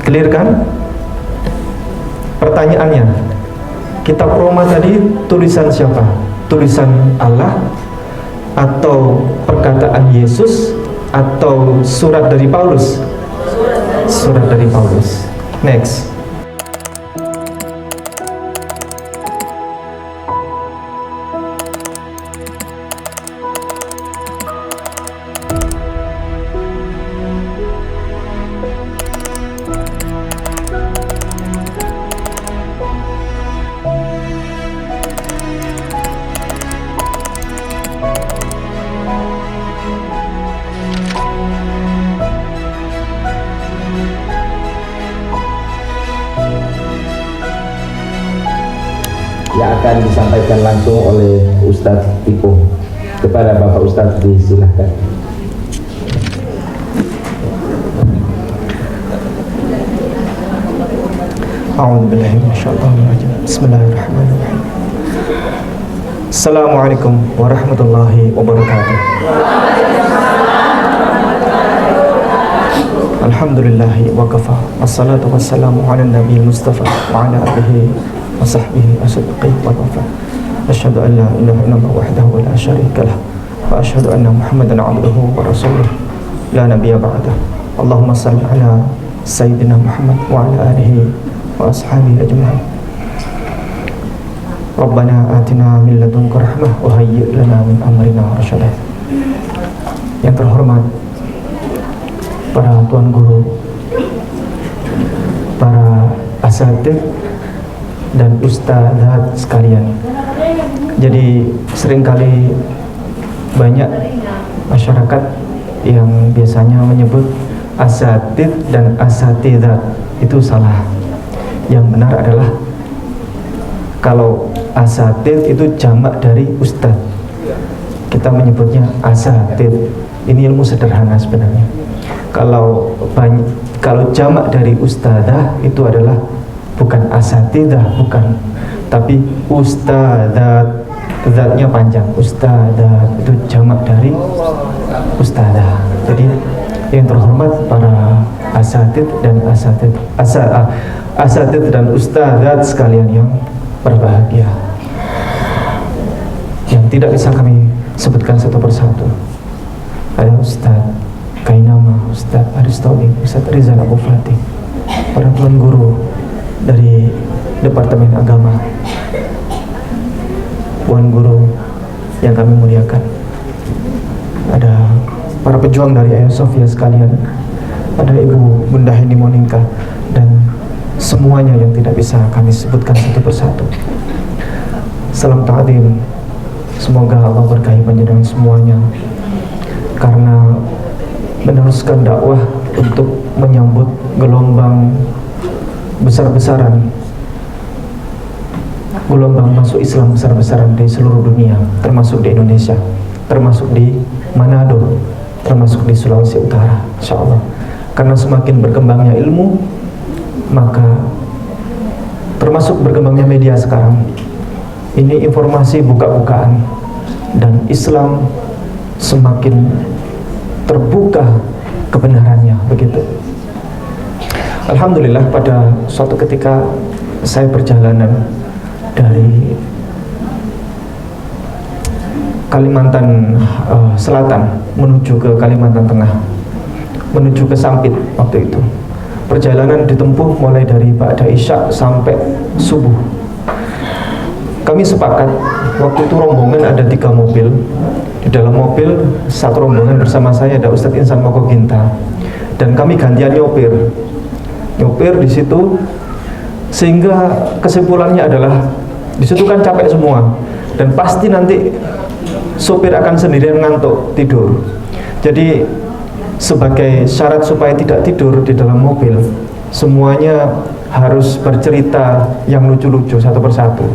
Clear kan? Pertanyaannya, kitab Roma tadi tulisan siapa? Tulisan Allah atau perkataan Yesus atau surat dari Paulus? Surat dari Paulus. Next. Yang akan disampaikan langsung oleh Ustadz Ipung. Kepada Bapak Ustadz disilahkan. Bismillahirrahmanirrahim. Assalamualaikum warahmatullahi wabarakatuh. Alhamdulillahi wa kafa. Wassalatu wassalamu ala nabiyil mustafa wa ala alihi wa sahbihi asadiqin wa wafa. Asyhadu an la ilaha illallah wahdahu la syarika lah wa asyhadu anna Muhammadan abduhu wa rasuluh la nabiyya ba'dah. Allahumma salli ala sayyidina Muhammad wa ala alihi wa ashabihi ajma'in. Rabbana atina min ladunka rahmah wa hayyi' lana min amrina rasyada. Yang terhormat para tuan guru, para asatidz dan ustadzat sekalian. Jadi seringkali banyak masyarakat yang biasanya menyebut asatidz dan asatidzat, itu salah. Yang benar adalah kalau asatidz itu jamak dari ustadz, kita menyebutnya asatidz. Ini ilmu sederhana sebenarnya. Kalau jamak dari ustadzah itu adalah bukan asatidzah, bukan, tapi ustadzat, zatnya panjang. Ustadzat itu jamak dari ustadzah. Jadi yang terhormat para asatidz dan asatidz dan ustadzat sekalian yang berbahagia, yang tidak bisa kami sebutkan satu persatu. Ada Ustadz Kainama, Ustadz Aristodi, Ustadz Rizal Abu Fatih, para tuan guru dari Departemen Agama, tuan guru yang kami muliakan. Ada para pejuang dari Ayah Sofia sekalian, ada Ibu Bunda Heni Monika, dan semuanya yang tidak bisa kami sebutkan satu persatu. Salam ta'zim. Semoga Allah berkahi panjenengan semuanya karena meneruskan dakwah untuk menyambut gelombang besar-besaran, gelombang masuk Islam besar-besaran di seluruh dunia, termasuk di Indonesia, termasuk di Manado, termasuk di Sulawesi Utara, insyaallah. Karena semakin berkembangnya ilmu, maka termasuk berkembangnya media sekarang, ini informasi buka-bukaan, dan Islam semakin terbuka kebenarannya, begitu. Alhamdulillah, pada suatu ketika saya perjalanan dari Kalimantan Selatan menuju ke Kalimantan Tengah, menuju ke Sampit waktu itu. Perjalanan ditempuh mulai dari ba'da Isya sampai subuh. Kami sepakat, waktu itu rombongan ada 3 mobil. Di dalam mobil satu rombongan bersama saya ada Ustadz Insan Moko Ginta, dan kami gantian nyopir di situ, sehingga kesimpulannya adalah di situ kan capek semua, dan pasti nanti sopir akan sendirian ngantuk tidur. Jadi sebagai syarat supaya tidak tidur di dalam mobil, semuanya harus bercerita yang lucu-lucu satu persatu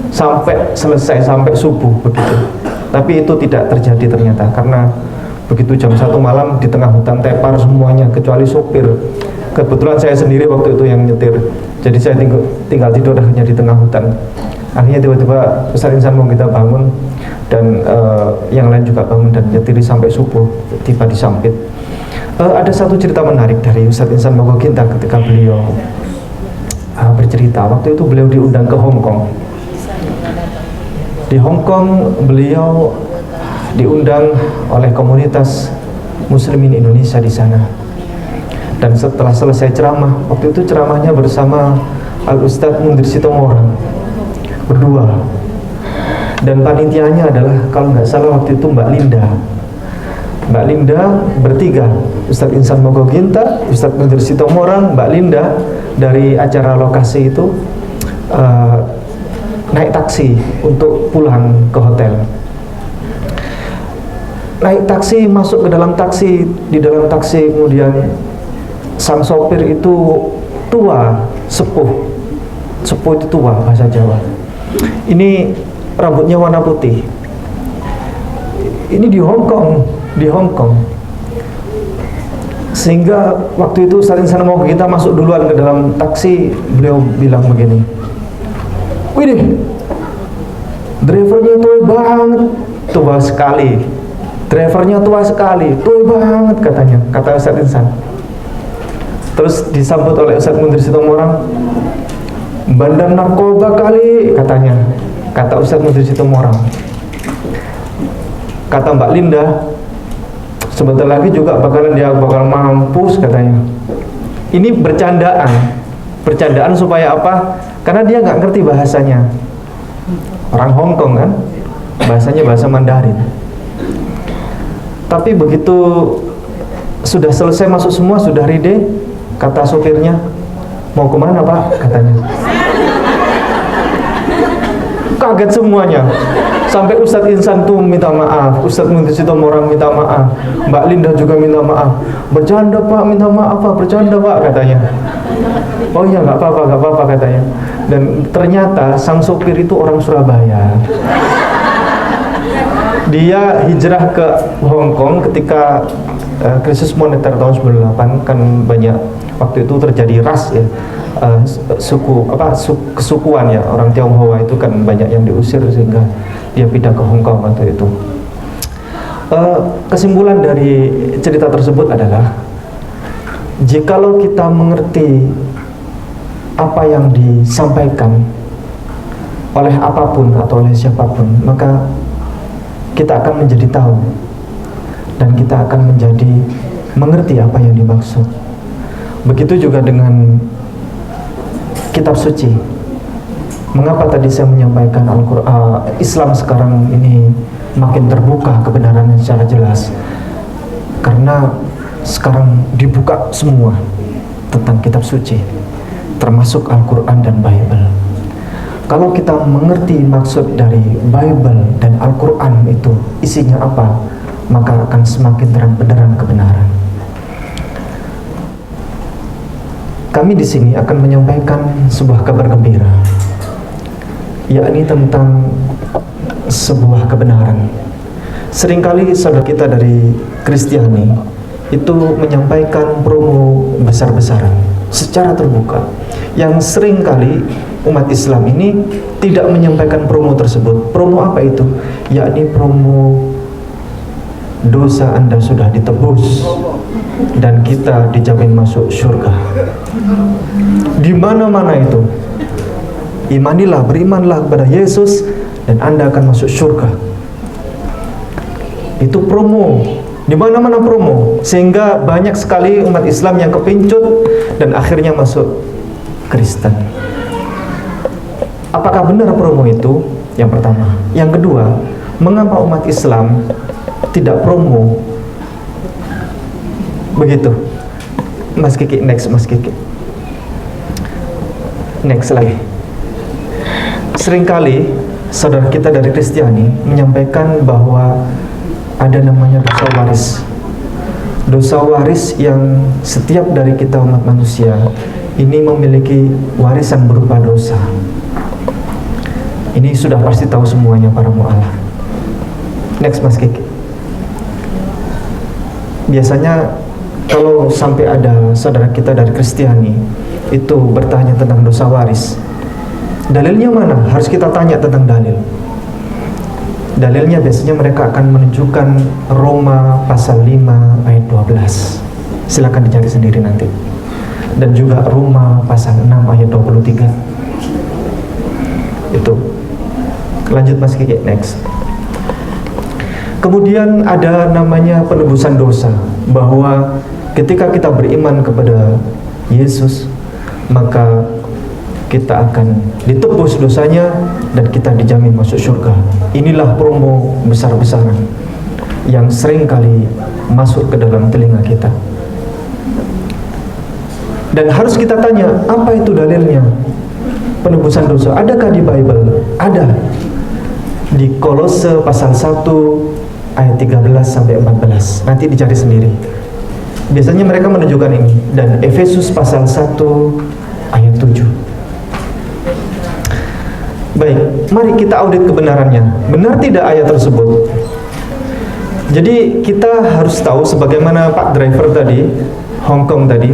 sampai selesai, sampai subuh begitu. Tapi itu tidak terjadi ternyata, karena begitu jam 1 malam di tengah hutan tepar semuanya kecuali sopir. Kebetulan saya sendiri waktu itu yang nyetir, jadi saya tinggal tidur hanya di tengah hutan. Akhirnya tiba-tiba Ustadz Insan mau kita bangun, dan yang lain juga bangun dan nyetiri sampai subuh, tiba di Sampit. Ada satu cerita menarik dari Ustadz Ihsan Mogoginta ketika beliau bercerita. Waktu itu beliau diundang ke Hong Kong. Di Hong Kong beliau diundang oleh komunitas Muslimin Indonesia di sana. Dan setelah selesai ceramah, waktu itu ceramahnya bersama Al-Ustadz Mundir Sitomorang berdua. Dan panitianya adalah, kalau nggak salah waktu itu Mbak Linda bertiga, Ustadz Ihsan Mogoginta, Ustadz Mundir Sitomorang, Mbak Linda. Dari acara lokasi itu naik taksi untuk pulang ke hotel. Naik taksi, masuk ke dalam taksi. Di dalam taksi kemudian sang sopir itu tua, sepuh itu tua, bahasa Jawa. Ini rambutnya warna putih. Ini di Hong Kong. Sehingga waktu itu Ustadz Ihsan Mogoginta masuk duluan ke dalam taksi. Beliau bilang begini, "Widih, drivernya tua sekali. Drivernya tua banget," katanya, kata Ustadz Ihsan. Terus disambut oleh Ustadz Mundir Sitomorang, "Bandar narkoba kali," katanya, kata Ustadz Mundir Sitomorang. Kata Mbak Linda, "Sebentar lagi juga bakal mampus," katanya. Ini bercandaan supaya apa? Karena dia nggak ngerti bahasanya. Orang Hong Kong kan, bahasanya bahasa Mandarin. Tapi begitu sudah selesai masuk semua, sudah ready, kata sopirnya, "Mau kemana Pak?" katanya. Kaget semuanya. Sampai Ustadz Ihsan tuh minta maaf, Ustadz Mundir Sitomorang minta maaf, Mbak Linda juga minta maaf. "Bercanda Pak, minta maaf Pak, bercanda Pak," katanya. "Oh iya, nggak apa-apa katanya. Dan ternyata sang sopir itu orang Surabaya. Dia hijrah ke Hong Kong ketika krisis moneter tahun 98, kan banyak waktu itu terjadi ras ya. Kesukuan ya, orang Tionghoa itu kan banyak yang diusir sehingga dia pindah ke Hong Kong waktu itu. Kesimpulan dari cerita tersebut adalah, jikalau kita mengerti apa yang disampaikan oleh apapun atau oleh siapapun, maka kita akan menjadi tahu dan kita akan menjadi mengerti apa yang dimaksud. Begitu juga dengan kitab suci. Mengapa tadi saya menyampaikan Al-Quran, Islam sekarang ini makin terbuka kebenarannya secara jelas? Karena sekarang dibuka semua tentang kitab suci, termasuk Al-Quran dan Bible. Kalau kita mengerti maksud dari Bible dan Al-Quran itu isinya apa, maka akan semakin terang benderang kebenaran. Kami di sini akan menyampaikan sebuah kabar gembira, yakni tentang sebuah kebenaran. Seringkali saudara kita dari Kristiani itu menyampaikan promo besar-besaran secara terbuka, yang seringkali umat Islam ini tidak menyampaikan promo tersebut. Promo apa itu? Yakni promo dosa Anda sudah ditebus dan kita dijamin masuk surga. Di mana-mana itu, imanilah, berimanlah kepada Yesus dan Anda akan masuk surga. Itu promo, di mana-mana promo, sehingga banyak sekali umat Islam yang kepincut dan akhirnya masuk Kristen. Apakah benar promo itu? Yang pertama. Yang kedua, mengapa umat Islam tidak promo begitu? Mas Kiki, next Mas Kiki. Next lagi. Seringkali saudara kita dari Kristiani menyampaikan bahwa ada namanya dosa waris. Dosa waris yang setiap dari kita umat manusia ini memiliki warisan berupa dosa. Ini sudah pasti tahu semuanya para mu'alaf. Next Mas Kiki. Biasanya kalau sampai ada saudara kita dari Kristiani itu bertanya tentang dosa waris, dalilnya mana? Harus kita tanya tentang dalil. Dalilnya biasanya mereka akan menunjukkan Roma pasal 5 ayat 12. Silakan dicari sendiri nanti. Dan juga Roma pasal 6 ayat 23. Itu. Lanjut Mas Kiki, next. Kemudian ada namanya penebusan dosa, bahwa ketika kita beriman kepada Yesus, maka kita akan ditebus dosanya dan kita dijamin masuk surga. Inilah promo besar-besaran yang sering kali masuk ke dalam telinga kita. Dan harus kita tanya, apa itu dalilnya penebusan dosa? Adakah di Bible? Ada. Di Kolose pasal 1 ayat 13 sampai 14. Nanti dicari sendiri. Biasanya mereka menunjukkan ini. Dan Efesus pasal 1 ayat 7. Baik, mari kita audit kebenarannya. Benar tidak ayat tersebut? Jadi kita harus tahu, sebagaimana Pak Driver tadi, Hong Kong tadi,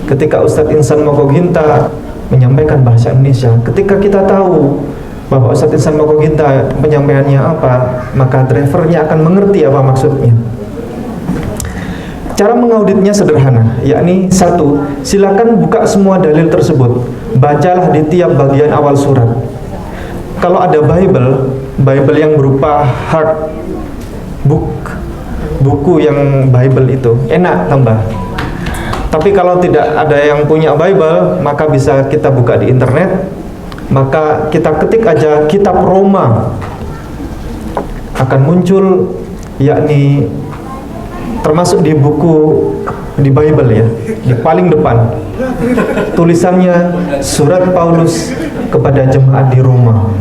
ketika Ustadz Insan Mokoginta menyampaikan bahasa Indonesia, ketika kita tahu bahwa Ustadz Insan Mokoginta penyampaiannya apa, maka drivernya akan mengerti apa maksudnya. Cara mengauditnya sederhana, yakni 1, silakan buka semua dalil tersebut, bacalah di tiap bagian awal surat. Kalau ada Bible yang berupa hard book, buku yang Bible itu enak tambah. Tapi kalau tidak ada yang punya Bible, maka bisa kita buka di internet, maka kita ketik aja kitab Roma, akan muncul, yakni termasuk di buku di Bible ya, di paling depan tulisannya surat Paulus kepada jemaat di Roma.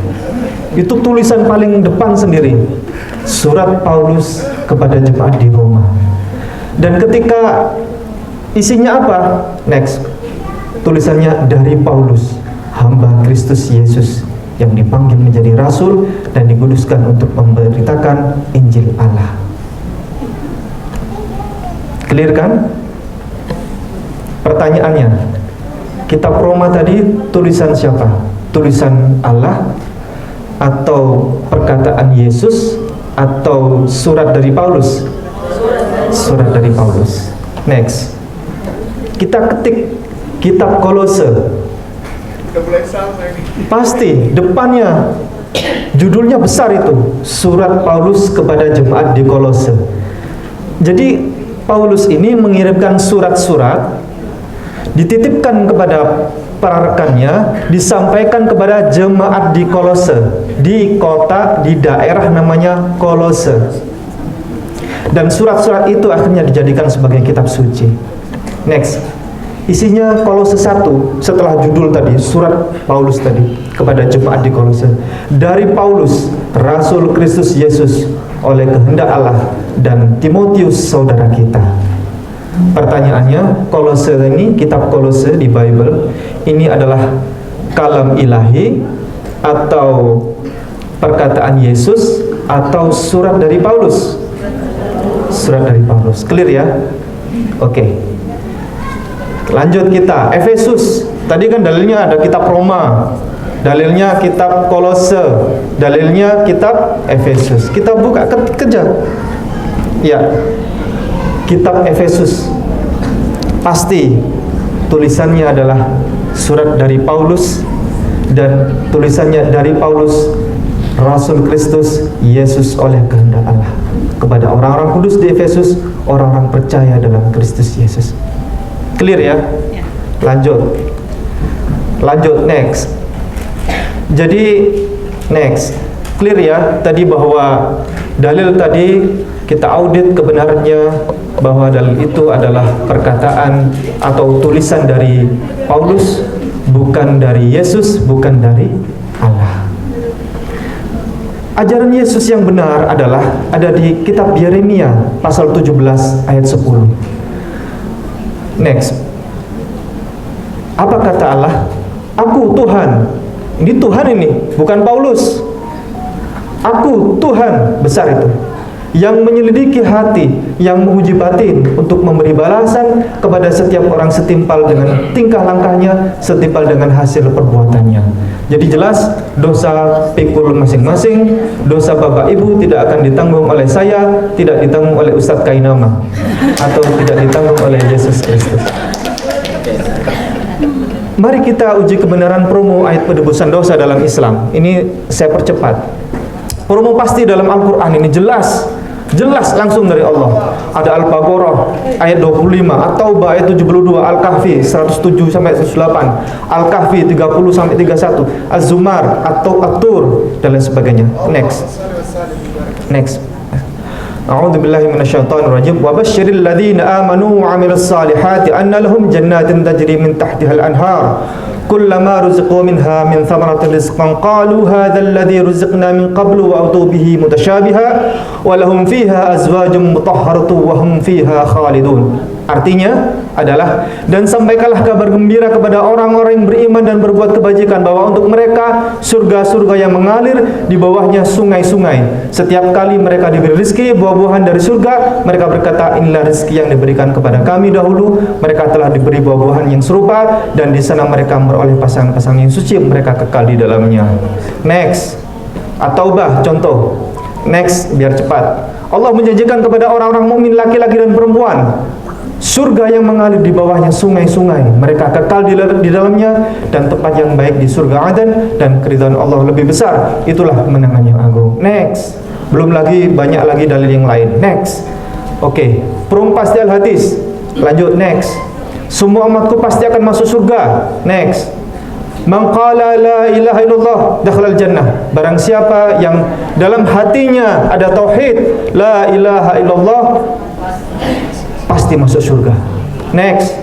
Itu tulisan paling depan sendiri, surat Paulus kepada jemaat di Roma. Dan ketika isinya apa? Next, tulisannya dari Paulus, hamba Kristus Yesus yang dipanggil menjadi rasul dan dikuduskan untuk memberitakan Injil Allah. Clear kan? Pertanyaannya, kitab Roma tadi tulisan siapa? Tulisan Allah atau perkataan Yesus atau surat dari Paulus? Surat dari Paulus. Next, kita ketik kitab Kolose, pasti depannya judulnya besar itu, surat Paulus kepada jemaat di Kolose. Jadi Paulus ini mengirimkan surat-surat, dititipkan kepada para rekannya, disampaikan kepada jemaat di Kolose, di kota, di daerah namanya Kolose. Dan surat-surat itu akhirnya dijadikan sebagai kitab suci. Next, isinya Kolose 1, setelah judul tadi, surat Paulus tadi kepada jemaat di Kolose. Dari Paulus, Rasul Kristus Yesus oleh kehendak Allah, dan Timotius saudara kita. Pertanyaannya, Kolose ini, kitab Kolose di Bible, ini adalah kalam ilahi atau perkataan Yesus atau surat dari Paulus? Surat dari Paulus. Clear ya? Oke. Lanjut kita, Efesus. Tadi kan dalilnya ada kitab Roma, dalilnya kitab Kolose, dalilnya kitab Efesus. Kita buka kejar. Ya. Kitab Efesus. Pasti tulisannya adalah surat dari Paulus, dan tulisannya dari Paulus, Rasul Kristus Yesus oleh kehendak Allah, kepada orang-orang kudus di Efesus, orang-orang percaya dalam Kristus Yesus. Clear ya? Lanjut next. Jadi next, clear ya tadi bahwa dalil tadi kita audit kebenarannya, bahwa dalil itu adalah perkataan atau tulisan dari Paulus, bukan dari Yesus, bukan dari Allah. Ajaran Yesus yang benar adalah ada di kitab Yeremia pasal 17 ayat 10. Next, apa kata Allah? Aku Tuhan. Ini Tuhan ini, bukan Paulus. Aku Tuhan, besar itu, yang menyelidiki hati, yang menguji batin untuk memberi balasan kepada setiap orang setimpal dengan tingkah langkahnya, setimpal dengan hasil perbuatannya. Jadi jelas dosa pikul masing-masing, dosa bapak ibu tidak akan ditanggung oleh saya, tidak ditanggung oleh Ustadz Kainama, atau tidak ditanggung oleh Yesus Kristus. Mari kita uji kebenaran promo ayat penebusan dosa dalam Islam. Ini saya percepat. Promo pasti dalam Al-Quran ini jelas langsung dari Allah. Ada Al-Baqarah ayat 25, At-Taubah ayat 72, Al-Kahfi 107 sampai 108, Al-Kahfi 30 sampai 31, Az-Zumar atau At-Tur dan lain sebagainya. Next. A'udzu billahi minasyaitonir rajim. Wa basyiril ladzina amanu wa 'amilus salihati anna lahum jannatin tajri min tahtihal anhar. Kullama ruziqu minha min thamaratin rizqan qalu hadzal ladzi ruziqna min qablu wa atu bihi mutasyabiha wa lahum fiha azwajun mutahharatun wa hum fiha khalidun. Artinya adalah, dan sampaikanlah kabar gembira kepada orang-orang yang beriman dan berbuat kebajikan bahwa untuk mereka surga-surga yang mengalir di bawahnya sungai-sungai. Setiap kali mereka diberi rezeki buah-buahan dari surga, mereka berkata, inilah rezeki yang diberikan kepada kami dahulu. Mereka telah diberi buah-buahan yang serupa dan di sana mereka memperoleh pasangan-pasangan yang suci, mereka kekal di dalamnya. Next, At-Taubah contoh. Next, biar cepat. Allah menjanjikan kepada orang-orang mukmin laki-laki dan perempuan surga yang mengalir di bawahnya sungai-sungai, mereka kekal di dalamnya, dan tempat yang baik di surga Aden, dan keridhaan Allah lebih besar. Itulah kemenangan yang agung. Next, belum lagi banyak lagi dalil yang lain. Next, oke, perum pasti al-hadis. Lanjut, next, semua umatku pasti akan masuk surga. Next, man qala la ilaha illallah dakhala al-jannah. Barang siapa yang dalam hatinya ada tauhid la ilaha illallah, pasti masuk surga. Next,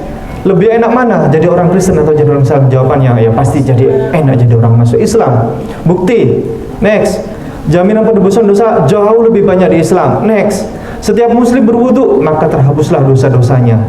lebih enak mana, jadi orang Kristen atau jadi orang Islam? Jawabannya ya pasti jadi enak jadi orang masuk Islam. Bukti. Next, jaminan penebusan dosa jauh lebih banyak di Islam. Next, setiap muslim berwudu maka terhapuslah dosa-dosanya.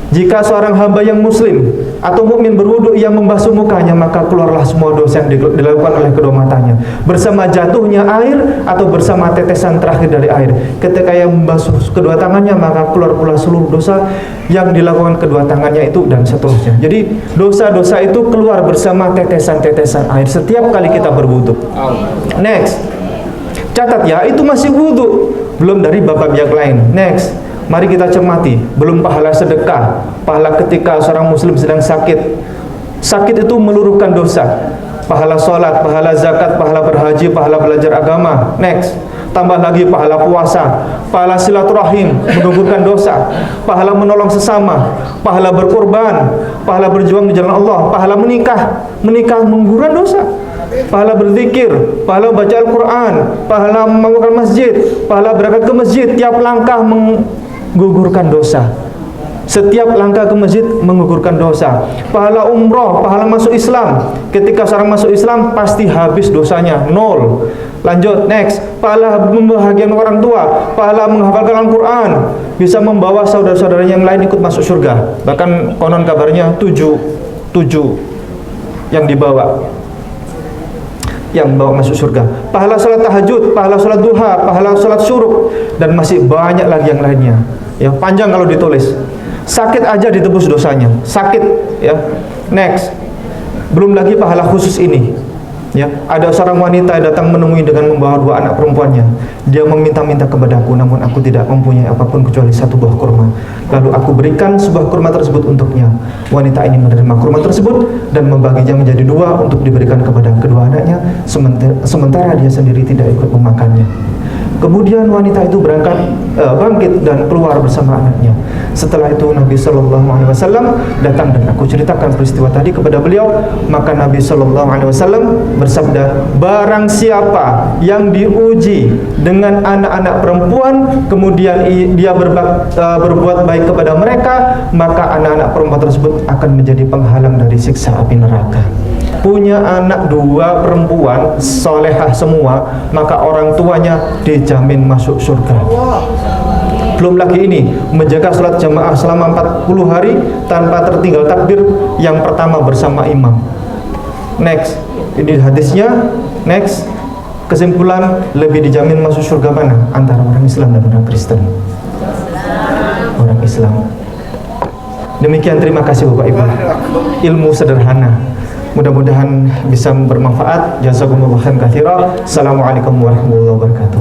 Jika seorang hamba yang muslim atau mukmin berwudu yang membasuh mukanya, maka keluarlah semua dosa yang dilakukan oleh kedua matanya bersama jatuhnya air atau bersama tetesan terakhir dari air. Ketika ia membasuh kedua tangannya, maka keluar pula seluruh dosa yang dilakukan kedua tangannya itu, dan seterusnya. Jadi dosa-dosa itu keluar bersama tetesan-tetesan air setiap kali kita berwudu. Next, catat ya, itu masih wudu, belum dari bab yang lain. Next, mari kita cermati, belum pahala sedekah, pahala ketika seorang muslim sedang sakit. Sakit itu meluruhkan dosa. Pahala sholat, pahala zakat, pahala berhaji, pahala belajar agama. Next, tambah lagi pahala puasa, pahala silaturahim, menggugurkan dosa, pahala menolong sesama, pahala berkorban, pahala berjuang di jalan Allah, pahala menikah menggugurkan dosa, pahala berzikir, pahala baca Al-Quran, pahala membangun masjid, pahala berangkat ke masjid, tiap langkah menggugurkan dosa. Setiap langkah ke masjid menggugurkan dosa. Pahala umroh, pahala masuk Islam. Ketika seorang masuk Islam pasti habis dosanya, 0. Lanjut, next, pahala membahagiakan orang tua, pahala menghafalkan Al-Quran, bisa membawa saudara-saudaranya yang lain ikut masuk surga. Bahkan konon kabarnya 7 yang dibawa masuk surga. Pahala salat tahajud, pahala salat duha, pahala salat syuruk, dan masih banyak lagi yang lainnya. Ya, panjang kalau ditulis. Sakit aja ditebus dosanya, sakit ya. Next, belum lagi pahala khusus ini. Ya, ada seorang wanita datang menemui dengan membawa 2 anak perempuannya. Dia meminta-minta kepadaku, namun aku tidak mempunyai apapun kecuali 1 buah kurma. Lalu aku berikan sebuah kurma tersebut untuknya. Wanita ini menerima kurma tersebut dan membaginya menjadi 2 untuk diberikan kepada kedua anaknya, sementara dia sendiri tidak ikut memakannya. Kemudian wanita itu bangkit dan keluar bersama anaknya. Setelah itu Nabi SAW datang dan aku ceritakan peristiwa tadi kepada beliau. Maka Nabi SAW bersabda, barang siapa yang diuji dengan anak-anak perempuan, kemudian dia berbuat baik kepada mereka, maka anak-anak perempuan tersebut akan menjadi penghalang dari siksa api neraka. Punya anak 2 perempuan solehah semua, maka orang tuanya dijamin masuk surga. Belum lagi ini, menjaga sholat jamaah selama 40 hari tanpa tertinggal takbir yang pertama bersama imam. Next, ini hadisnya. Next, Kesimpulan, lebih dijamin masuk surga mana antara orang Islam dan orang Kristen? Orang Islam. Demikian, terima kasih Bapak Ibu. Ilmu sederhana, mudah-mudahan bisa bermanfaat. Jazakumullah khairan katsira. Assalamualaikum warahmatullahi wabarakatuh.